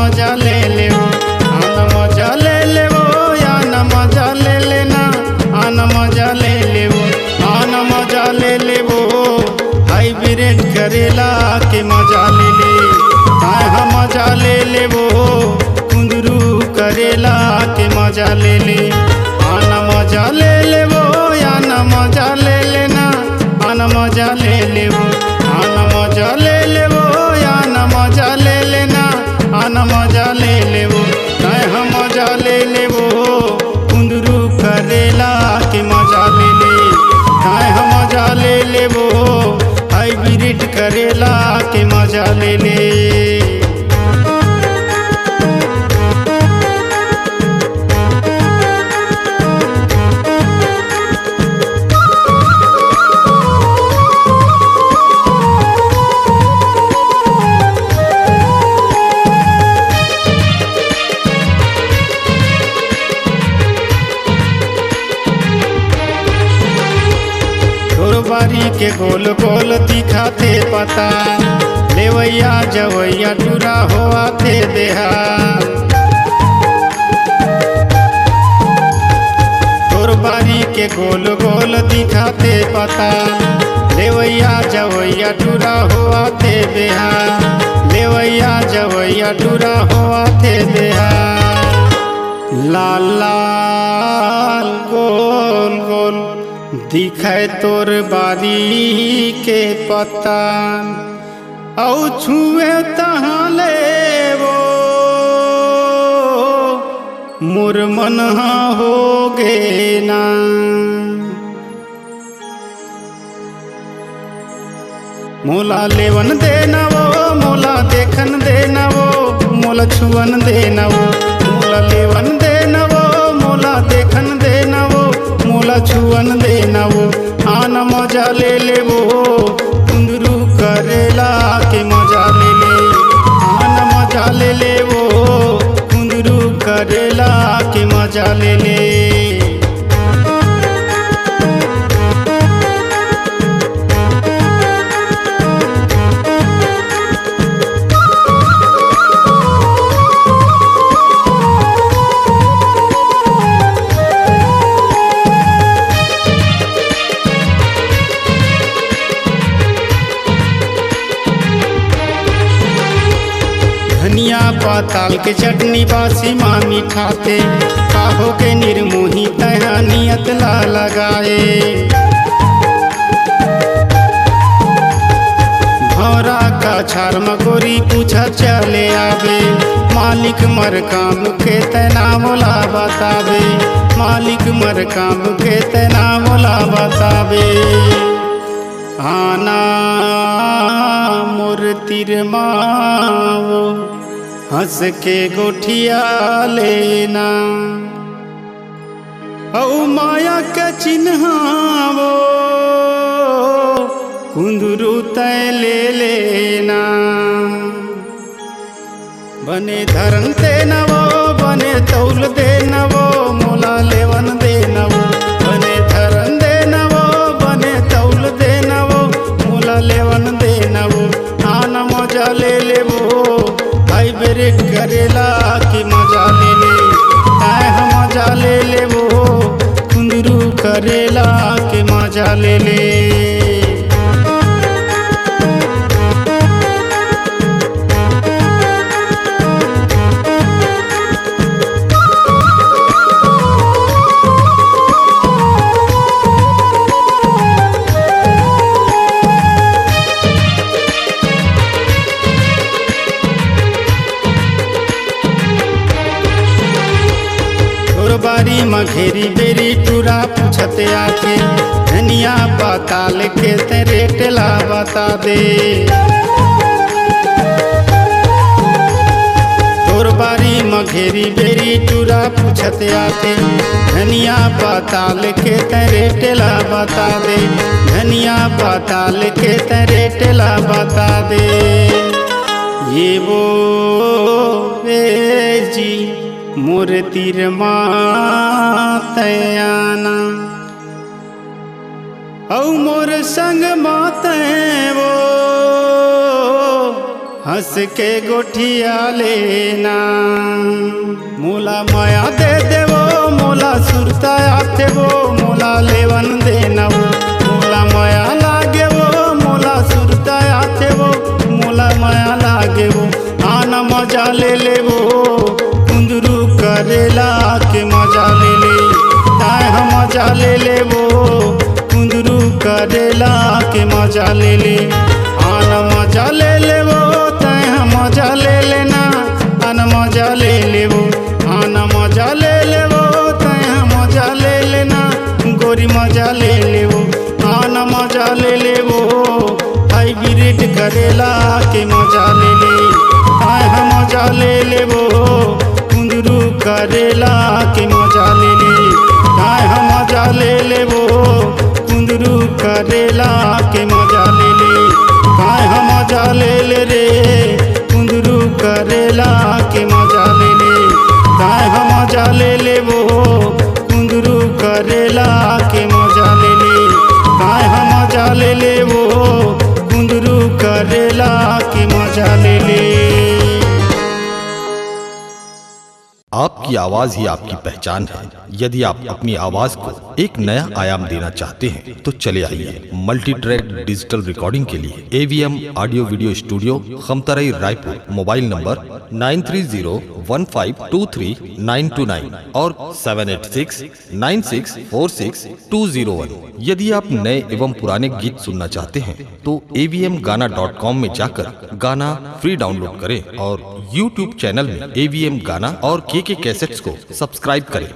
मजा ले ले आना मजा ले ले वो आना मजा ले लेना आना मजा ले ले वो आना मजा ले ले वो हाइब्रिड करेला के मजा ले ले हाँ मजा ले ले वो कुंदरू करेला के मजा ले ले आना मजा ले ले वो आना मजा ले लेना आना मजा ले ले वो आना मजा ले ले वो आना मजा ले लेना आना मजा ले ले वो हाँ मजा ले ले वो कुंदरू करेला के मजा ले ले हाँ मजा ले ले वो हाइब्रिड करेला के मजा ले ले। बारी के गोल गोल दिखाते पता लेवैया जवैया टूरा होआते देहा तोर बारी के गोल गोल दिखाते पता लेवैया जवैया टूरा होआते देहा लेवैया जवैया टूरा होआते देहा लाल लाल गोल गोल दिखाए तोर बारी के पता औ छुए तहाँ ले वो मोर मन हो गे ना मोला लेवन देना वो मोला देखन देना वो मोला छुअन देना वो मोला लेवन देना वो मोला देखन देना वो मोला छुअन देना वो आना मजा ले ले वो कुंदरू करेला के मजा ले ले आना मजा ले ले वो कुंदरू करेला के मजा ले ले। धनिया पाताल के चटनी बासी माँ मिठाते काहो के निर्मोही तहा नियत ला लगाए भौरा का छार मगोरी पूछा चले आवे मालिक मर काम के तना मोला बतावे मालिक मर काम के तना मोला बतावे आना मोर तिर माओ हंस के गोठिया लेना औ माया के चिन्हावो कुंदरू तय ले लेना बने धरन देना वो बने तौल देना वो मोला लेवन देना वो बने धरन देना वो बने तौल देना वो मोला लेवन देना वो आना मजा ले ले वो हाइब्रिड करेला की मजा ले ले हाँ मजा ले ले वो कुंदरू करेला के मजा ले ले। बारी मघेरी बेरी टूरा पूछते आके धनिया पाताल के तेरे टेला बता दे तोर बारी मघेरी बेरी टूरा पूछते आके धनिया पाताल के तेरे टेला बता दे धनिया पाताल के तेरे टेला बता दे ये वो जी मोर तीर मातयाना औ मोर संग माते वो हंस के गोठिया लेना। मोला माया दे देवो मोला सुरता आते वो मोला लेवन देना वो। मोला माया लागे वो मोला सुरता आते वो मोला माया लागे वो। आना मजा ले ले वो कुंदरू करेला के मजा ले ले। ताए हम मजा ले ले वो कुंदरू करेला के मजा ले ले। आना मजा ले ले वो ताए हम मजा ले लेना। आना मजा ले ले वो आना मजा ले ले वो ताए हम मजा ले लेना। गोरी मजा ले ले वो आना मजा ले ले वो। हाइब्रिड करेला के मजा ले ले। ताए हम मजा ले ले वो कुंदरू करेला के मजा ले ले। ताए हम मजा ले ले वो कुंदरू करेला के मजा ले ले। ताए हम मजा ले ले रे कुंदरू करेला के मजा ले ले। ताए हम मजा ले ले वो कुंदरू करेला के मजा ले ले। ताए हम मजा ले ले वो कुंदरू करेला के मजा ले ले। आपकी आवाज ही आपकी पहचान है। यदि आप अपनी आवाज को एक नया आयाम देना चाहते हैं तो चले आइए मल्टी ट्रैक डिजिटल रिकॉर्डिंग के लिए AVM audio video studio Khamtarai Raipur. Mobile number 9301523929 और 7869646201। यदि आप नए एवं पुराने गीत सुनना चाहते हैं तो avmgana.com में जाकर गाना फ्री डाउनलोड करें और YouTube चैनल में AVM गाना और KK कैसेट्स को सब्सक्राइब करें।